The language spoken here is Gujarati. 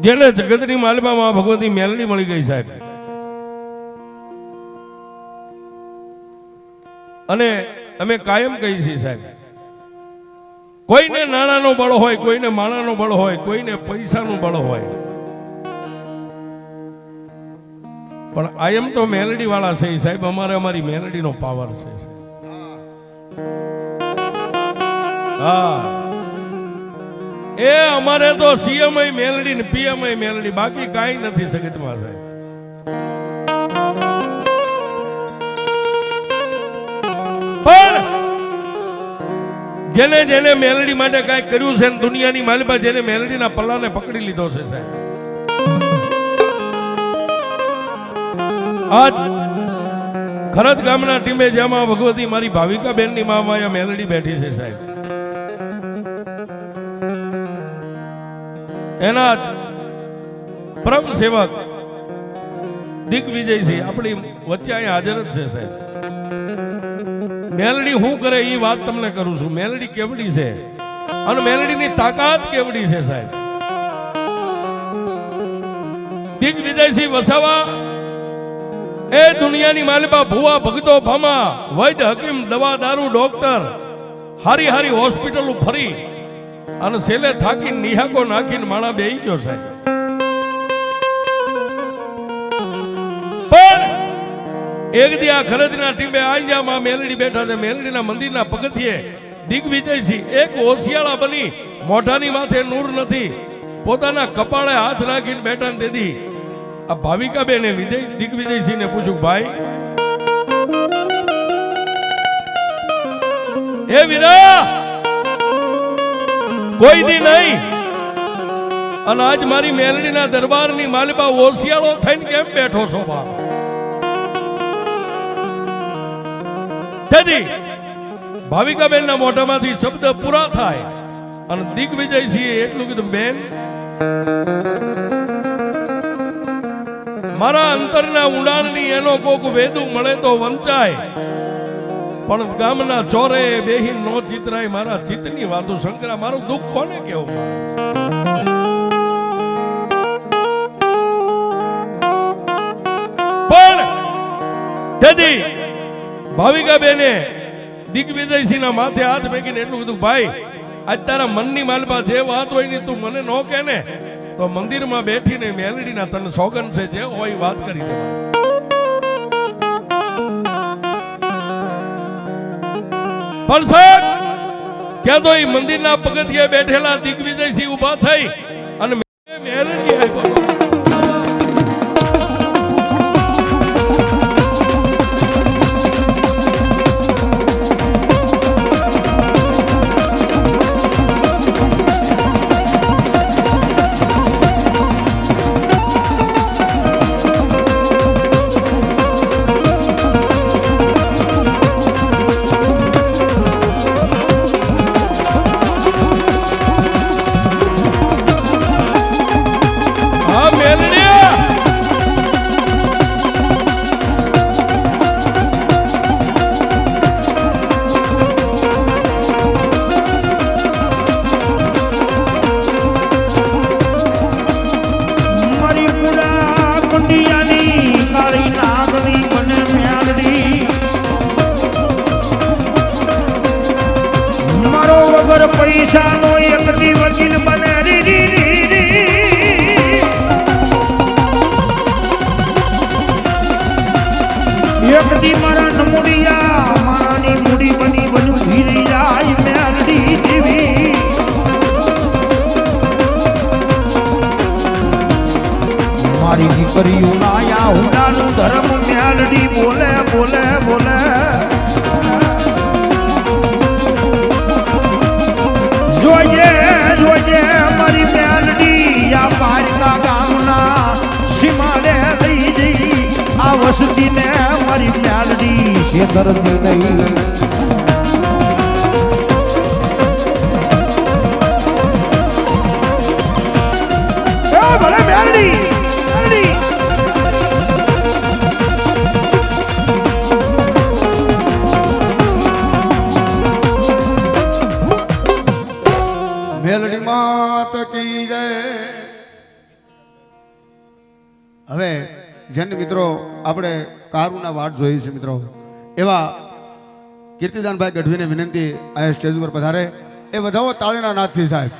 જેને જગતની માલિબામાં ભગવતી મેલડી મળી ગઈ સાહેબ, અને અમે કાયમ કહીએ છીએ સાહેબ, કોઈને નાણાનો બળ હોય, કોઈને માણાનો બળ હોય, કોઈને પૈસાનું બળ હોય, પણ આયમ તો મેલડી વાળા છે સાહેબ. અમારે અમારી મેલડીનો પાવર છે. હા, એ અમારે તો સીએમ મેલડી ને પીએમ મેલડી, બાકી કાંઈ નથી સગતમાં સાહેબ. પણ જેને જેને મેલડી માટે કાંઈ કર્યું છે, દુનિયાની માલિબા જેને મેલડીના પલ્લાને પકડી લીધો છે સાહેબ, આજ ખરત ગામના ટીમે જેમાં ભગવતી મારી ભાવિકા બેન ની માયા મેલડી બેઠી છે સાહેબ, એના પરમ સેવક દિગ્વિજયસિંહ આપણી વચ્ચે અહીંયા હાજર જ છે સાહેબ. મેલડી શું કરે એ વાત તમને કરું છું. મેલડી કેવડી છે અને મેલડીની તાકાત કેવડી છે સાહેબ. દિગ્વિજયસિંહ વસાવા એ દુનિયાની માલિબા ભુવા ભગતો ભામા વૈદ્ય હકીમ દવા દારૂ ડોક્ટર હારી હારી હોસ્પિટલ ફરી અને સેલે થાકીને નિહાકો નાખીને માણા બેહી ગયો સાહેબ. પણ એક દી આ ખરજના ટીમે આંજામાં મેલડી બેઠા છે. મેલડીના મંદિરના પગથિયે દિગ્વિજયસિંહ એક હોશિયાળા બની, મોઢાની માથે નૂર નથી, પોતાના કપાળે હાથ રાખીને બેઠા ને તેથી આ ભાવિકા બેને દિગ્વિજયસિંહ ને પૂછ્યું, ભાઈ એ વીરા કોઈ દી નહીં અને આજ મારી મેલડીના દરબારની માલિબા હોશિયાળો થઈને કેમ બેઠો છો બાપ? તેથી ભાવિકાબેન ના મોઢામાંથી શબ્દ પૂરા થાય અને દિગ્વિજયસિંહ એટલું કીધું, બેન મારા અંતરના ઊંડાણની એનો કોક વેદું મળે તો વંચાય, પણ ગામના ચોરે બેહીન નો ચિતરાય મારા ચિત્તની વાતો. શંકરા મારું દુઃખ કોને કેવું? પણ તેથી ભાવિકા બેને દિગ્વિજયસિંહ ના માથે હાથ મેકીને એટલું કીધું, ભાઈ આજ તારા મનની માલબા જે વાત હોય ને તું મને નો કે ને તો મંદિરમાં બેઠીને મેલડીના તને સોગન છે જે હોય વાત કરી દે. પણ સાહેબ ક્યાં તો એ મંદિરના પગથિયે બેઠેલા દિગ્વિજયસિંહ ઉભા થઈ અને મેલડી આવ્યો. પૈસા નો એક દી વકીલ બને એક દી મારા નમુડિયા મારાની મૂડી બની બધું ભીરી જાય મેલડી દેવી. મારી દીકરીઓ નાયા હુડાનું ધર્મ મેલડી બોલે બોલે બોલે. જોઈએ જોઈએ મારી મેલડી આ પારકા ગામના સીમાડે લઈ જઈ આ વસતીને મારી મેલડી છેતરતી નહીં. ભલે મેલડી મેલડી માત કી જય. હવે જેને મિત્રો આપણે કારુના વાટ જોઈએ છે મિત્રો, એવા કીર્તિદાનભાઈ ગઢવીને વિનંતી આ સ્ટેજ ઉપર પધારે. એ વધાવો તાળીના નાદથી સાહેબ.